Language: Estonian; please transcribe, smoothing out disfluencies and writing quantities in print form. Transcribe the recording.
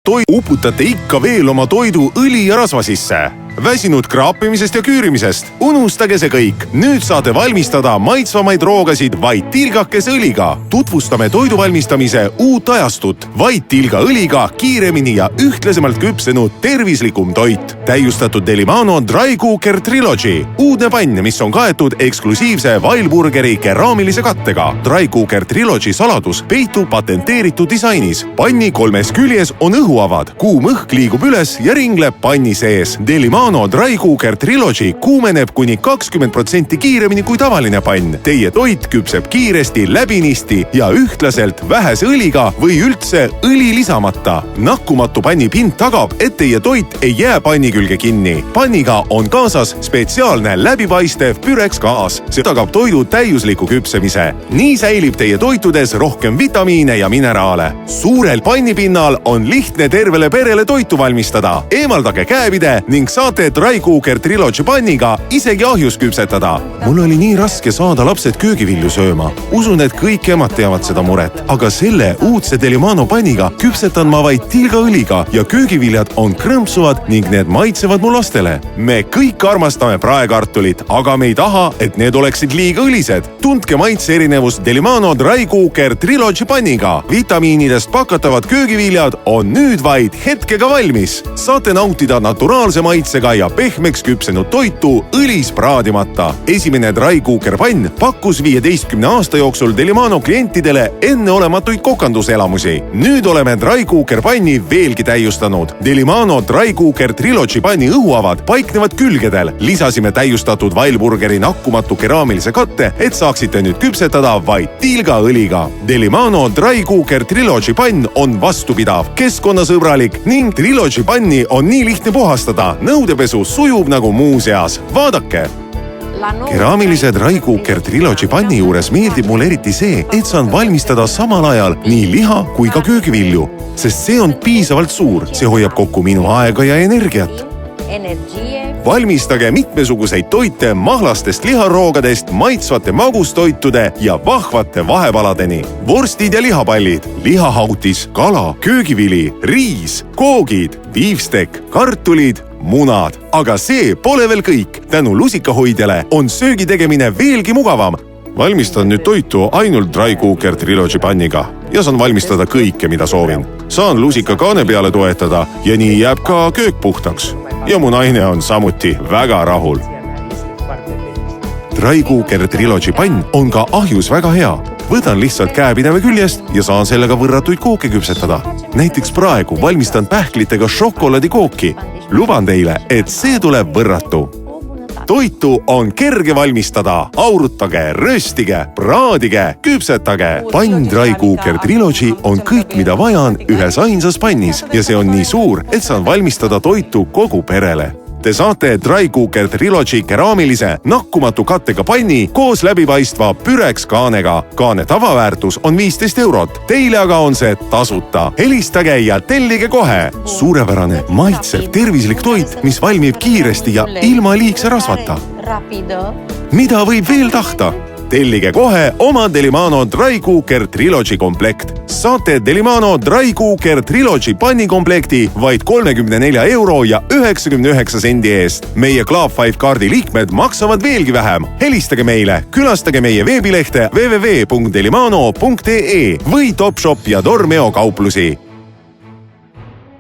uputate ikka veel oma toidu õli ja rasva sisse. Väsinud kraapimisest ja küürimisest? Unustage see kõik. Nüüd saate valmistada maitsvamaid roogasid vaid tilgakese õliga. Tutvustame toidu valmistamise uut ajastut. Vaid tilga õliga kiiremini ja ühtlasemalt küpsenud tervislikum toit. Täiustatud Delimano Dry Cooker Trilogy. Uudne pann, mis on kaetud eksklusiivse Weilburgeri keraamilise kattega. Dry Cooker Trilogy saladus peitub patenteeritud disainis. Panni kolmes küljes on õhuavad. Kuum õhk liigub üles ja ringleb panni sees. Delimano Dry Cooker Trilogy kuumeneb kuni 20% kiiremini kui tavaline pann. Teie toit küpseb kiiresti, läbinisti ja ühtlaselt vähese õliga või üldse õli lisamata. Nakkumatu panni pind tagab, et teie toit ei jää panni külge kinni. Panniga on kaasas spetsiaalne läbipaistev Pyrex gaas. See tagab toidu täiusliku küpsemise. Nii säilib teie toitudes rohkem vitamiine ja mineraale. Suurel pannipinnal on lihtne tervele perele toitu valmistada. Eemaldage käepide ning saate Dry Cooker Trilogy panniga isegi ahjus küpsetada. Mul oli nii raske saada lapsed köögivilju sööma. Usun, et kõik emad teavad seda muret. Aga selle uudse Delimano panniga küpsetan ma vaid tilgaõliga ja köögiviljad on krõmpsuvad ning need maitsevad mu lastele. Me kõik armastame praekartulit, aga me ei taha, et need oleksid liiga õlised. Tundke maitse erinevust Delimano Dry Cooker Trilogy panniga. Vitamiinidest pakatavad köögiviljad on nüüd vaid hetkega valmis. Saate nautida naturaalse maitsega ja pehmeks küpsenud toitu õlis praadimata. Esimene Dry Cooker pann pakkus 15 aasta jooksul Delimano klientidele enneolematuid kokanduselamusi. Nüüd oleme Dry Cooker panni veelgi täiustanud. Delimano Dry Cooker Trilogy panni õhuavad paiknevad külgedel. Lisasime täiustatud Weilburgeri nakkumatu keraamilise katte, et saaksite nüüd küpsetada vaid tilgaõliga. Delimano Dry Cooker Trilogy pann on vastupidav, keskkonnasõbralik ning Trilogy panni on nii lihtne puhastada. Nõudepesu sujub nagu muuseas. Vaadake! Keraamilise Dry Cooker Trilogy panni juures meeldib mulle eriti see, et saan valmistada samal ajal nii liha kui ka köögivilju, sest see on piisavalt suur. See hoiab kokku minu aega ja energiat. Valmistage mitmesuguseid toite mahlastest liharoogadest, maitsvate magustoitude ja vahvate vahepaladeni. Vorstid ja lihapallid, lihahautis, kala, köögivili, riis, koogid, viivstek, kartulid, munad. Aga see pole veel kõik. Tänu lusikahoidjale on söögi tegemine veelgi mugavam. Valmistan nüüd toitu ainult Dry Cooker Trilogy panniga ja saan valmistada kõike, mida soovin. Saan lusika kaane peale toetada ja nii jääb ka köök puhtaks. Ja mu naine on samuti väga rahul. Dry Cooker Trilogy pann on ka ahjus väga hea. Võtan lihtsalt käepideme küljest ja saan sellega võrratuid kooke küpsetada. Näiteks praegu valmistan pähklitega šokolaadikooki. Luban teile, et see tuleb võrratu. Toitu on kerge valmistada. Aurutage, röstige, praadige, küpsetage. Pann Dry Cooker Trilogy on kõik, mida vaja on ühes ainsas pannis ja see on nii suur, et saan valmistada toitu kogu perele. Te saate Dry Cooker Trilogy keraamilise nakkumatu kattega panni koos läbipaistva Pyrex kaanega. Kaane tavaväärtus on 15 eurot. Teile aga on see tasuta. Helistage ja tellige kohe. Suurepärane, maitsev, tervislik toit, mis valmib kiiresti ja ilma liigse rasvata. Mida võib veel tahta? Tellige kohe oma Delimano Dry Cooker Trilogy komplekt. Saate Delimano Dry Cooker Trilogy pannikomplekti vaid 34 euro ja 99 sendi eest. Meie Club 5 kaardi liikmed maksavad veelgi vähem. Helistage meile, külastage meie veebilehte www.delimano.ee või Topshop ja Dormeo kauplusi.